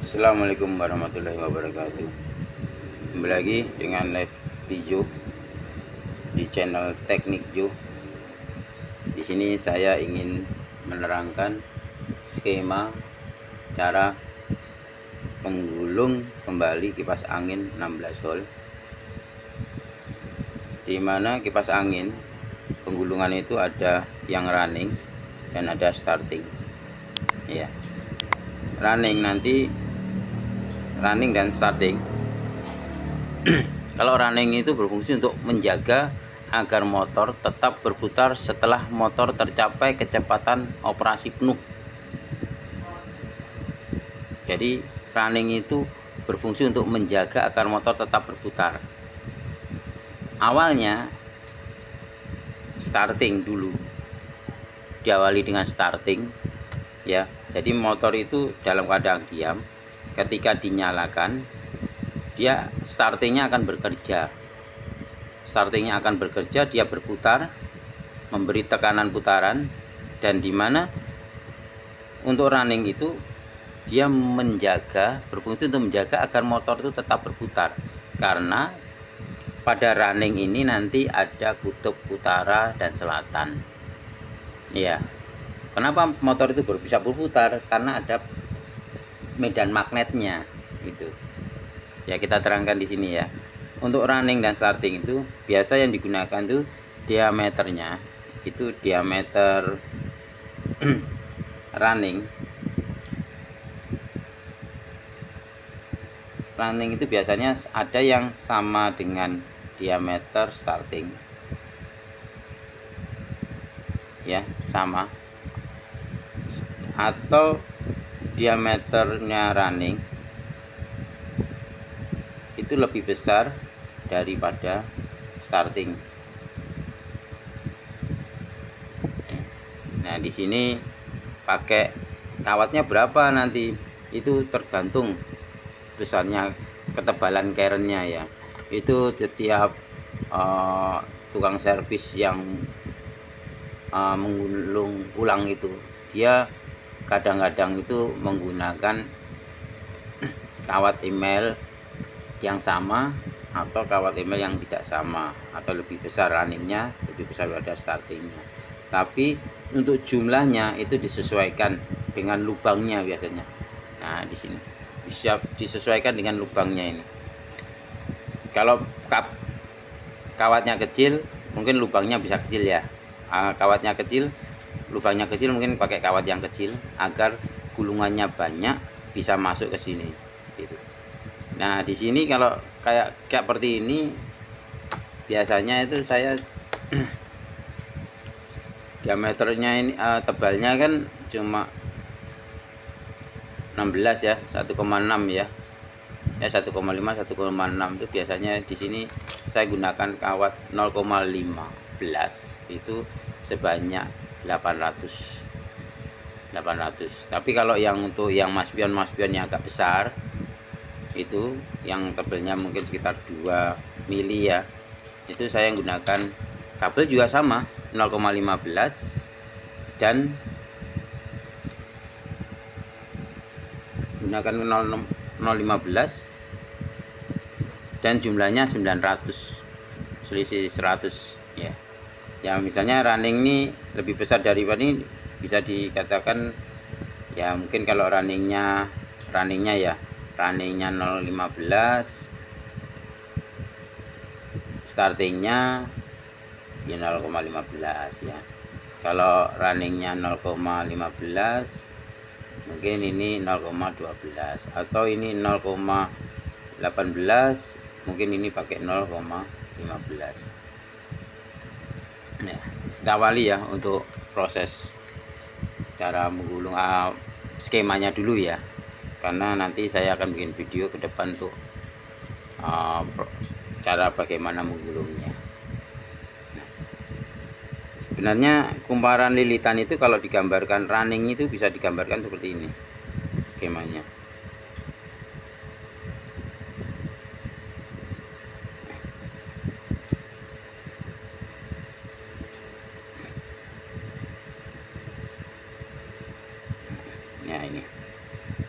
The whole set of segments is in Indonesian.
Assalamualaikum warahmatullahi wabarakatuh. Kembali lagi dengan live video di channel Teknik Jo. Di sini saya ingin menerangkan skema cara menggulung kembali kipas angin 16 volt. Di mana kipas angin penggulungan itu ada yang running dan ada starting. Ya. Running dan starting. Kalau running itu berfungsi untuk menjaga agar motor tetap berputar setelah motor tercapai kecepatan operasi penuh. Jadi running itu berfungsi untuk menjaga agar motor tetap berputar. Awalnya starting dulu, diawali dengan starting ya. Jadi motor itu dalam keadaan diam. Ketika dinyalakan, dia startingnya akan bekerja. Dia berputar, memberi tekanan putaran, dan dimana untuk running itu dia berfungsi untuk menjaga agar motor itu tetap berputar. Karena pada running ini nanti ada kutub utara dan selatan. Ya. Kenapa motor itu bisa berputar? Karena ada medan magnetnya gitu. Ya, kita terangkan di sini ya. Untuk running dan starting itu biasa yang digunakan itu diameternya itu diameter running itu biasanya ada yang sama dengan diameter starting. Ya, sama. Atau diameternya running itu lebih besar daripada starting. Nah, di sini pakai kawatnya berapa nanti itu tergantung besarnya ketebalan kerennya ya. Itu setiap tukang servis yang menggulung ulang itu dia kadang-kadang itu menggunakan kawat email yang sama atau kawat email yang tidak sama, atau lebih besar runningnya, lebih besar daripada startingnya. Tapi untuk jumlahnya itu disesuaikan dengan lubangnya biasanya. Nah, di sini bisa disesuaikan dengan lubangnya ini. Kalau kawatnya kecil, mungkin lubangnya bisa kecil ya. Kawatnya kecil, lubangnya kecil, mungkin pakai kawat yang kecil agar gulungannya banyak bisa masuk ke sini gitu. Nah, di sini kalau kayak seperti ini biasanya itu saya diameternya ini tebalnya kan cuma 16 ya, 1,6 ya. Ya 1,5 1,6 itu biasanya di sini saya gunakan kawat 0,15 itu sebanyak 800. Tapi kalau yang untuk yang maspion yang agak besar itu yang tebelnya mungkin sekitar 2 mili ya, itu saya gunakan kabel juga sama 0,15 dan gunakan 0,15 dan jumlahnya 900, selisih 100 ya. Ya, misalnya running ini lebih besar daripada ini, bisa dikatakan ya, mungkin kalau runningnya ya, runningnya 0,15, startingnya ya 0,15 ya. Kalau runningnya 0,15, mungkin ini 0,12 atau ini 0,18, mungkin ini pakai 0,15. Nah, kita awali ya untuk proses cara menggulung skemanya dulu ya, karena nanti saya akan bikin video ke depan tuh cara bagaimana menggulungnya. Nah, sebenarnya kumparan lilitan itu kalau digambarkan running itu bisa digambarkan seperti ini skemanya. Ya,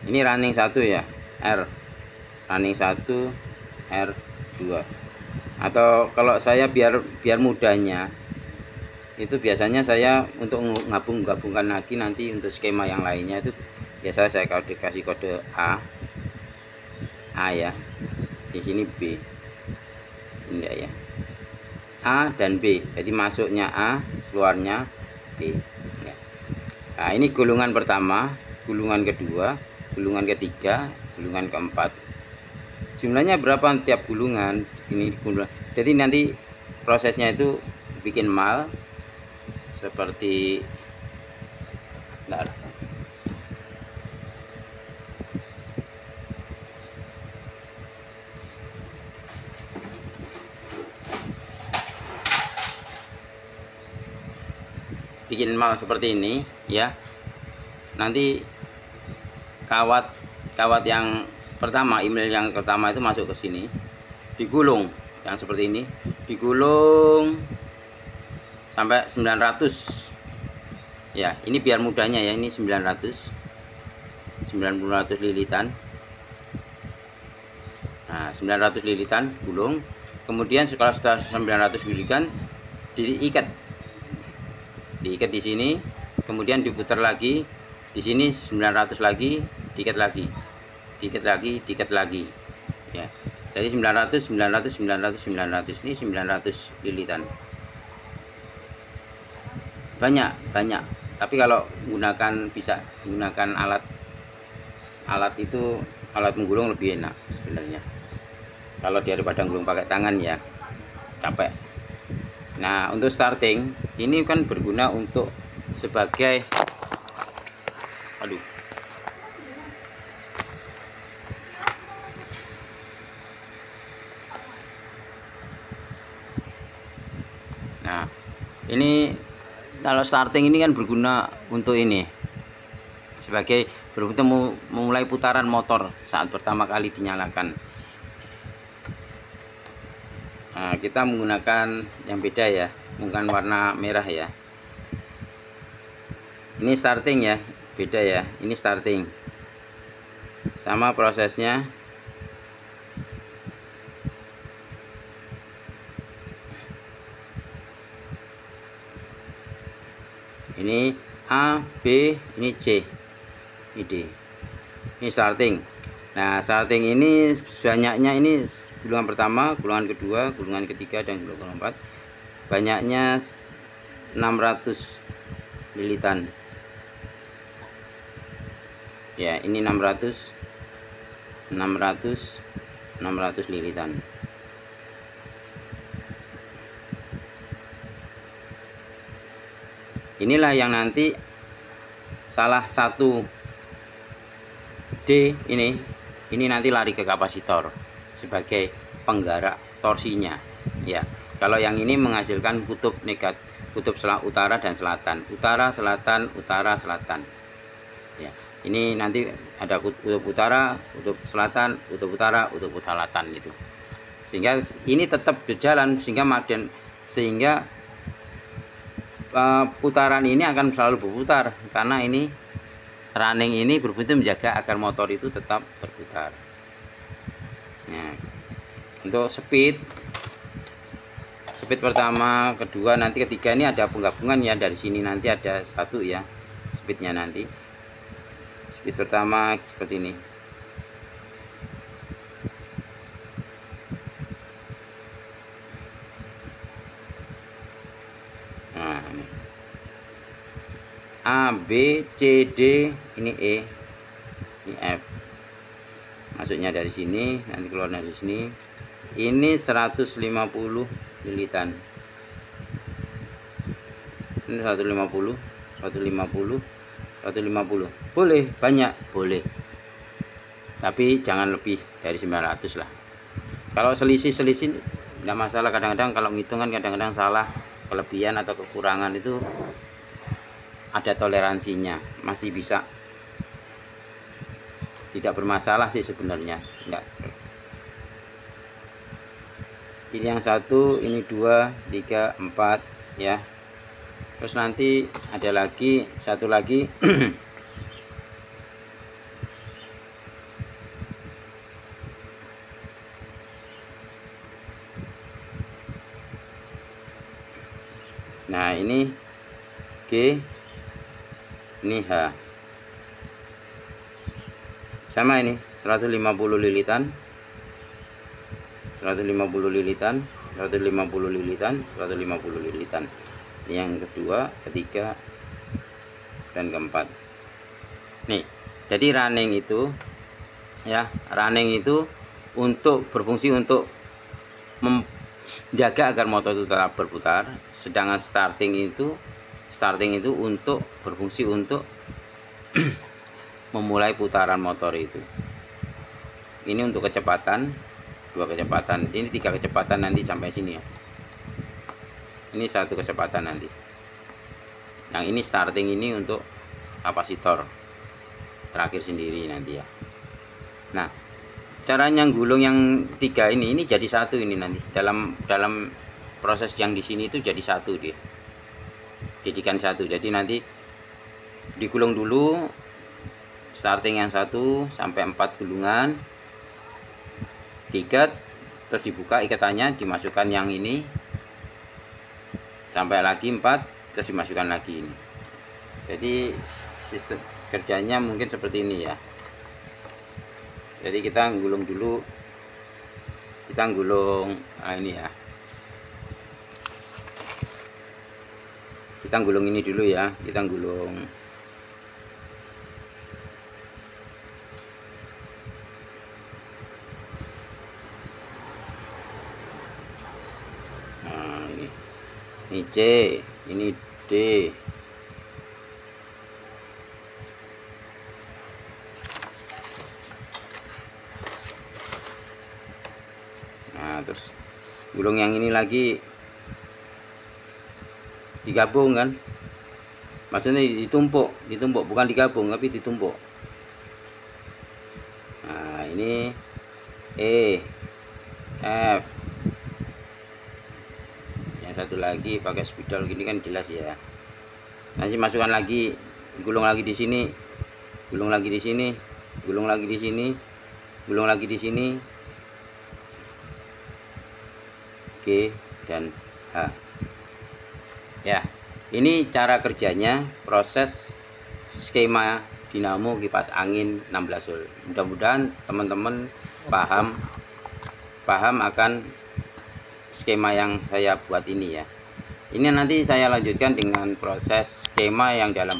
ini running 1 ya. R, running 1 R2. Atau kalau saya biar mudahnya itu biasanya saya untuk gabungkan lagi nanti untuk skema yang lainnya itu biasa saya kasih kode A ya, di sini B, enggak ya, A dan B, jadi masuknya A, keluarnya B ya. Nah ini gulungan pertama, gulungan kedua, gulungan ketiga, gulungan keempat. Jumlahnya berapa tiap gulungan ini gulungan. Jadi nanti prosesnya itu bikin mal seperti bikin mal seperti ini ya. Nanti kawat yang pertama, email yang pertama itu masuk ke sini, digulung yang seperti ini, digulung sampai 900 ya. Ini biar mudahnya ya, ini 900 lilitan. Nah 900 lilitan gulung, kemudian setelah 900 lilitan diikat di sini, kemudian diputar lagi di sini 900 lagi, diikat lagi ya. Jadi 900 ini 900 lilitan. Banyak, tapi kalau bisa gunakan alat itu, alat menggulung lebih enak sebenarnya kalau daripada gulung pakai tangan ya, capek. Nah untuk starting ini kan berguna untuk sebagai nah ini kalau starting ini kan berguna untuk ini sebagai bertemu memulai putaran motor saat pertama kali dinyalakan. Nah, kita menggunakan yang beda ya, bukan warna merah ya. Ini starting ya, beda ya. Ini starting, sama prosesnya. Ini A, B, ini C, ini D. Ini starting. Nah starting ini banyaknya ini gulungan pertama, gulungan kedua, gulungan ketiga, dan gulungan keempat. Banyaknya 600 lilitan ya. Ini 600 lilitan. Inilah yang nanti salah satu D ini nanti lari ke kapasitor sebagai penggerak torsinya ya. Kalau yang ini menghasilkan kutub negatif, kutub utara dan selatan, utara selatan, utara selatan ya. Ini nanti ada kutub utara, kutub selatan, kutub utara, kutub selatan gitu, sehingga ini tetap berjalan sehingga putaran ini akan selalu berputar, karena ini running ini berfungsi menjaga agar motor itu tetap berputar. Nah, untuk speed pertama, kedua, nanti ketiga ini ada penggabungan ya. Dari sini nanti ada satu ya speednya nanti. Speed pertama seperti ini. Nah, ini A, B, C, D, ini E, ini F. Masuknya dari sini, nanti keluar dari sini. Ini 150 lilitan. Ini 150. Boleh banyak, boleh. Tapi jangan lebih dari 900 lah. Kalau selisih tidak masalah. Kadang-kadang kalau ngitungan kadang-kadang salah, kelebihan atau kekurangan itu ada toleransinya, masih bisa, tidak bermasalah sih sebenarnya. Enggak. Ini yang satu, ini 2, 3, 4 ya. Terus nanti ada lagi satu lagi Nah ini G, ini H. Sama ini 150 lilitan, 150 lilitan, 150 lilitan, 150 lilitan. Ini yang kedua, ketiga, dan keempat. Nih, jadi running itu ya, running itu untuk berfungsi untuk menjaga agar motor itu tetap berputar, sedangkan starting itu untuk berfungsi untuk memulai putaran motor itu. Ini untuk kecepatan, 2 kecepatan, ini 3 kecepatan nanti sampai sini ya. Ini 1 kecepatan nanti. Yang ini starting ini untuk kapasitor terakhir sendiri nanti ya. Nah, caranya gulung yang 3 ini jadi 1 ini nanti. Dalam proses yang di sini itu jadi 1 dia. Jadikan 1. Jadi nanti digulung dulu starting yang 1 sampai 4 gulungan. Diikat, terus dibuka ikatannya, dimasukkan yang ini sampai lagi 4, terus dimasukkan lagi ini. Jadi sistem kerjanya mungkin seperti ini ya. Jadi kita gulung dulu, ini ya, kita gulung ini dulu ya, kita gulung ini C, ini D. Nah, terus gulung yang ini lagi digabung kan, maksudnya ditumpuk bukan digabung tapi ditumpuk. Nah ini E, F, yang satu lagi pakai spidol gini kan jelas ya. Nanti masukkan lagi, gulung lagi di sini, gulung lagi di sini, gulung lagi di sini, gulung lagi di sini, G dan H. Ya, ini cara kerjanya, proses skema dinamo kipas angin 16 volt. Mudah-mudahan teman-teman paham akan skema yang saya buat ini ya. Ini nanti saya lanjutkan dengan proses skema yang dalam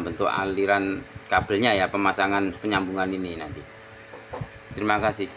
bentuk aliran kabelnya ya, pemasangan penyambungan ini nanti. Terima kasih.